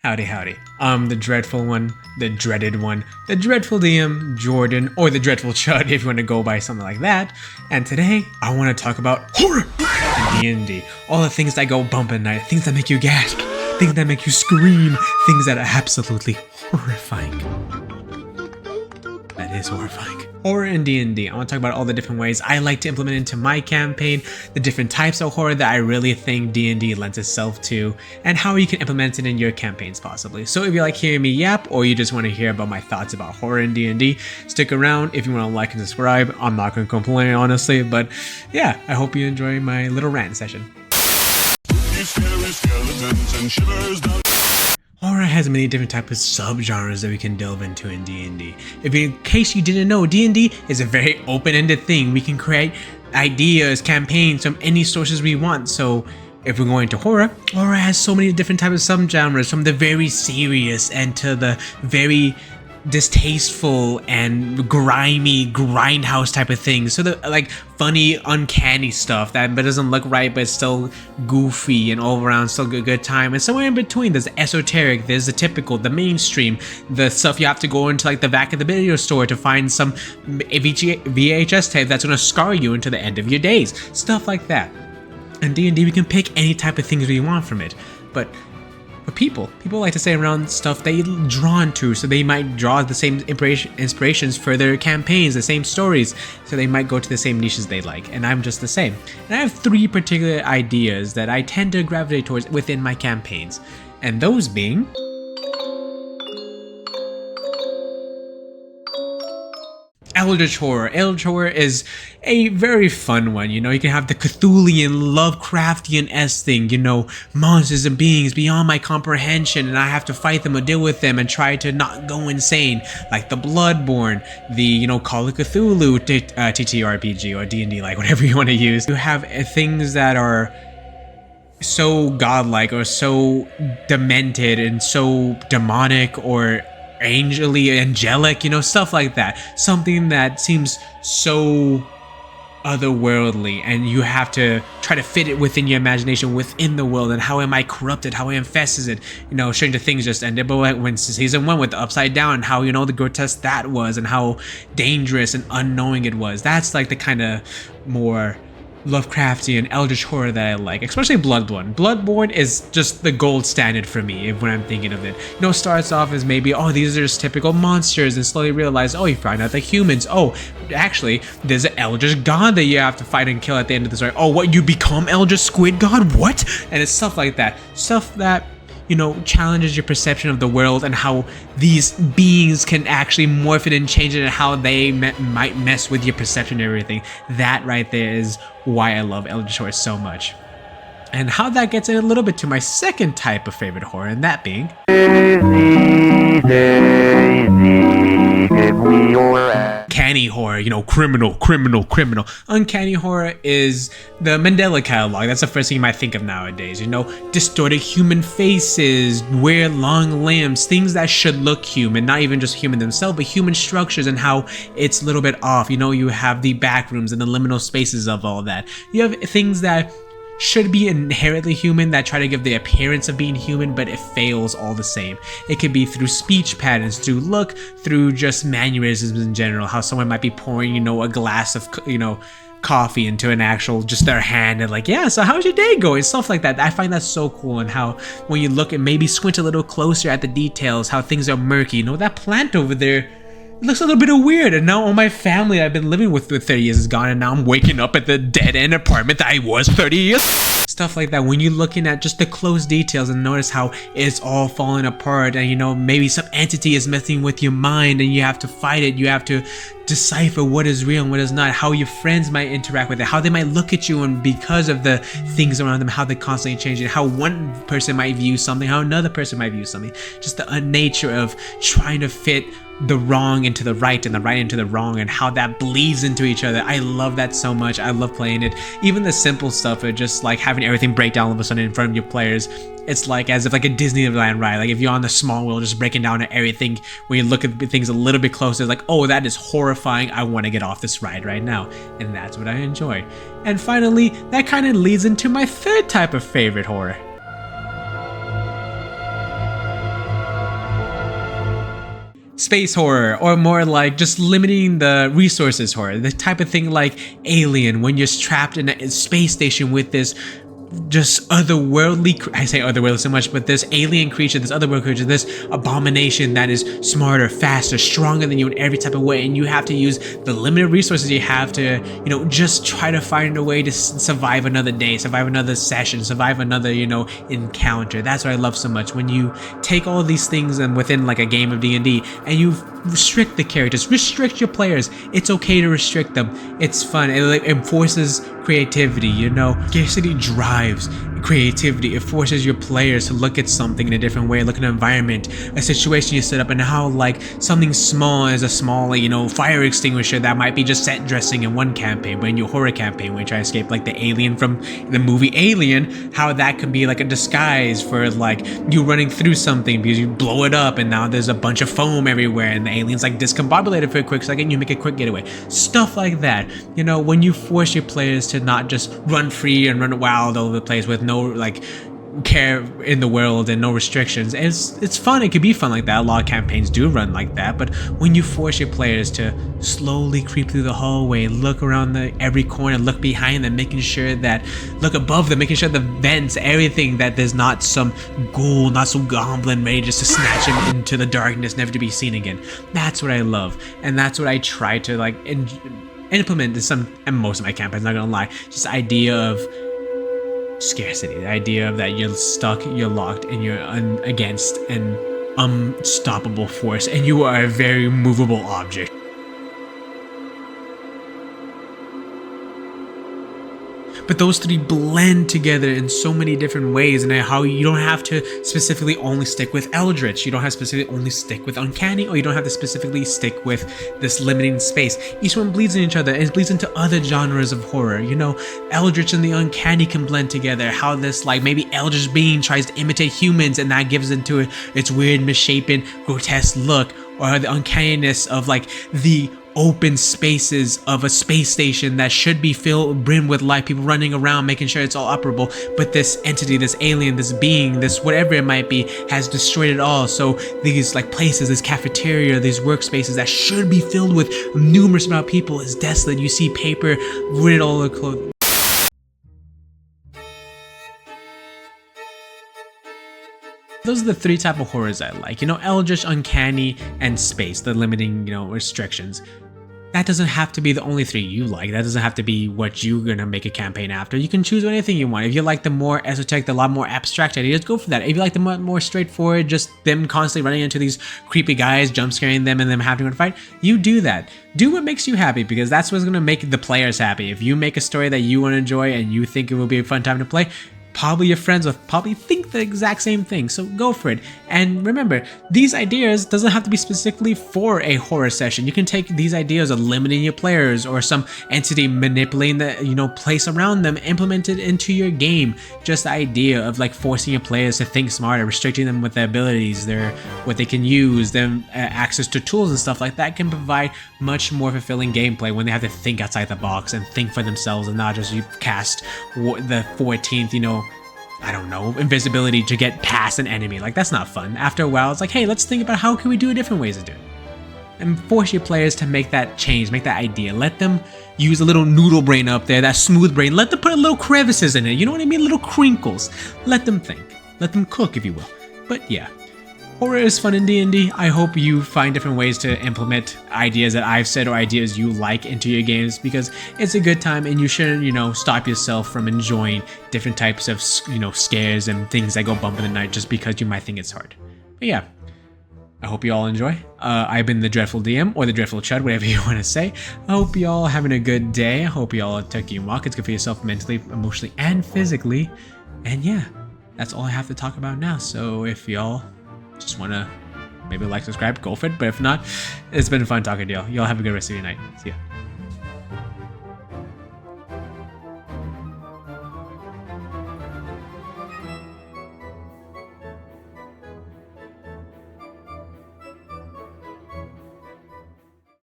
Howdy, howdy. I'm the dreadful one, the dreaded one, the dreadful DM, Jordan, or the dreadful Chud if you want to go by something like that. And today, I want to talk about horror in DND. All the things that go bump at night, things that make you gasp, things that make you scream, things that are absolutely horrifying. That is horrifying. Horror in D&D. I want to talk about all the different ways I like to implement into my campaign, the different types of horror that I really think D&D lends itself to, and how you can implement it in your campaigns possibly. So if you like hearing me yap, or you just want to hear about my thoughts about horror in D&D, stick around. If you want to like and subscribe, I'm not going to complain honestly, but yeah, I hope you enjoy my little rant session. Horror has many different types of subgenres that we can delve into in D&D. In case you didn't know, D&D is a very open-ended thing. We can create ideas, campaigns from any sources we want. So if we're going to horror, horror has so many different types of subgenres, from the very serious and to the very distasteful and grimy grindhouse type of things. So the like funny, uncanny stuff that doesn't look right, but it's still goofy and all around still good time. And somewhere in between, there's the esoteric, there's the typical, the mainstream, the stuff you have to go into like the back of the video store to find some VHS tape that's gonna scar you into the end of your days. Stuff like that. In D&D, we can pick any type of things we want from it. But people like to say around stuff they're drawn to, so they might draw the same inspirations for their campaigns, the same stories, so they might go to the same niches they like, and I'm just the same. And I have three particular ideas that I tend to gravitate towards within my campaigns, and those being Eldritch horror. Eldritch horror is a very fun one. You know, you can have the Cthulhian, Lovecraftian-esque thing, you know, monsters and beings beyond my comprehension, and I have to fight them or deal with them and try to not go insane, like the Bloodborne, the, you know, Call of Cthulhu TTRPG or D&D, like whatever you want to use. You have things that are so godlike or so demented and so demonic or angelic, you know, stuff like that. Something that seems so otherworldly, and you have to try to fit it within your imagination, within the world, and how am I corrupted, how infests it. You know, Stranger Things just ended, but when season 1 with the Upside Down, how, you know, the grotesque that was and how dangerous and unknowing it was. That's like the kind of more Lovecraftian eldritch horror that I like, especially Bloodborne. Bloodborne is just the gold standard for me when I'm thinking of it. You know, starts off as maybe, oh, these are just typical monsters, and slowly realize, oh, you find out the humans, oh, actually, there's an eldritch god that you have to fight and kill at the end of the story. Oh, what, you become eldritch squid god? What? And it's stuff like that. Stuff that, you know, challenges your perception of the world and how these beings can actually morph it and change it, and how they might mess with your perception and everything. That right there is why I love Eldritch horror so much. And how that gets in a little bit to my second type of favorite horror, and that being uncanny horror, you know, criminal. Uncanny horror is the Mandela catalog. That's the first thing you might think of nowadays, you know, distorted human faces, weird long limbs, things that should look human, not even just human themselves, but human structures and how it's a little bit off. You know, you have the back rooms and the liminal spaces of all that. You have things that should be inherently human that try to give the appearance of being human, but it fails all the same. It could be through speech patterns, through look, through just mannerisms in general, how someone might be pouring, you know, a glass of, you know, coffee into an actual, just their hand, and like, yeah, so how's your day going? Stuff like that. I find that so cool, and how when you look and maybe squint a little closer at the details, how things are murky. You know, that plant over there, it looks a little bit weird, and now all my family I've been living with for 30 years is gone, and now I'm waking up at the dead-end apartment that I was 30 years. Stuff like that, when you're looking at just the close details and notice how it's all falling apart, and, you know, maybe some entity is messing with your mind and you have to fight it, you have to decipher what is real and what is not, how your friends might interact with it, how they might look at you, and because of the things around them, how they constantly change it, how one person might view something, how another person might view something. Just the nature of trying to fit the wrong into the right and the right into the wrong, and how that bleeds into each other. I love that so much. I love playing it. Even the simple stuff of just like having everything break down all of a sudden in front of your players. It's like as if like a Disneyland ride. Like if you're on the small wheel just breaking down everything, when you look at things a little bit closer, it's like, oh, that is horrifying. I want to get off this ride right now. And that's what I enjoy. And finally, that kind of leads into my third type of favorite horror. space horror, or more like just limiting the resources horror, the type of thing like Alien, when you're trapped in a space station with this just otherworldly, I say otherworldly so much, but this alien creature, this otherworldly creature, this abomination that is smarter, faster, stronger than you in every type of way, and you have to use the limited resources you have to, you know, just try to find a way to survive another day, survive another session, survive another, you know, encounter. That's what I love so much, when you take all these things and within like a game of D&D and you restrict the characters, restrict your players. It's okay to restrict them. It's fun. It enforces creativity, you know. Scarcity drives creativity. It forces your players to look at something in a different way, look at an environment, a situation you set up, and how like something small as a small, you know, fire extinguisher that might be just set dressing in one campaign, but in your horror campaign when you try to escape, like the alien from the movie Alien, how that could be like a disguise for like you running through something because you blow it up and now there's a bunch of foam everywhere and the alien's like discombobulated for a quick second, you make a quick getaway. Stuff like that. You know, when you force your players to not just run free and run wild all over the place with no like care in the world and no restrictions, it's fun. It could be fun like that. A lot of campaigns do run like that, but when you force your players to slowly creep through the hallway, look around every corner, look behind them, making sure that, look above them, making sure the vents, everything, that there's not some ghoul, not some goblin ready just to snatch him into the darkness, never to be seen again. That's what I love, and that's what I try to like implement in some and most of my campaigns, not gonna lie. Just the idea of scarcity, the idea of that you're stuck, you're locked, and you're against an unstoppable force, and you are a very movable object. But those three blend together in so many different ways, and how you don't have to specifically only stick with Eldritch, you don't have to specifically only stick with Uncanny, or you don't have to specifically stick with this limiting space. Each one bleeds in each other, and it bleeds into other genres of horror. You know, Eldritch and the Uncanny can blend together, how this like maybe Eldritch being tries to imitate humans and that gives into its weird, misshapen, grotesque look, or the uncanniness of like the open spaces of a space station that should be brimmed with life, people running around making sure it's all operable, but this entity, this alien, this being, this whatever it might be, has destroyed it all. So these like places, this cafeteria, these workspaces that should be filled with numerous amount of people is desolate. You see paper riddled all the clothes. Those are the three type of horrors I like, you know, Eldritch, Uncanny, and Space, the limiting, you know, restrictions. That doesn't have to be the only three you like. That doesn't have to be what you're gonna make a campaign after. You can choose anything you want. If you like the more esoteric, a lot more abstract ideas, go for that. If you like the more straightforward, just them constantly running into these creepy guys, jump scaring them, and them having to fight, you do that. Do what makes you happy, because that's what's gonna make the players happy. If you make a story that you want to enjoy and you think it will be a fun time to play, probably your friends will probably think the exact same thing, so go for it. And remember, these ideas doesn't have to be specifically for a horror session. You can take these ideas of limiting your players or some entity manipulating the, you know, place around them, implement it into your game. Just the idea of like forcing your players to think smarter, restricting them with their abilities, what they can use, them access to tools and stuff like that can provide much more fulfilling gameplay when they have to think outside the box and think for themselves, and not just you cast the 14th, you know, I don't know, invisibility to get past an enemy. Like, that's not fun. After a while, it's like, hey, let's think about how can we do different ways of doing it. And force your players to make that change, make that idea. Let them use a little noodle brain up there, that smooth brain. Let them put a little crevices in it, you know what I mean? Little crinkles. Let them think. Let them cook, if you will. But yeah, horror is fun in D&D. I hope you find different ways to implement ideas that I've said or ideas you like into your games, because it's a good time and you shouldn't, you know, stop yourself from enjoying different types of, you know, scares and things that go bump in the night just because you might think it's hard. But yeah, I hope you all enjoy. I've been the Dreadful DM, or the Dreadful Chud, whatever you want to say. I hope you all having a good day. I hope you all took your walk. It's good for yourself mentally, emotionally, and physically. And yeah, that's all I have to talk about now. So if y'all just want to maybe like, subscribe, go for it. But if not, it's been fun talking to y'all. Y'all have a good rest of your night. See ya.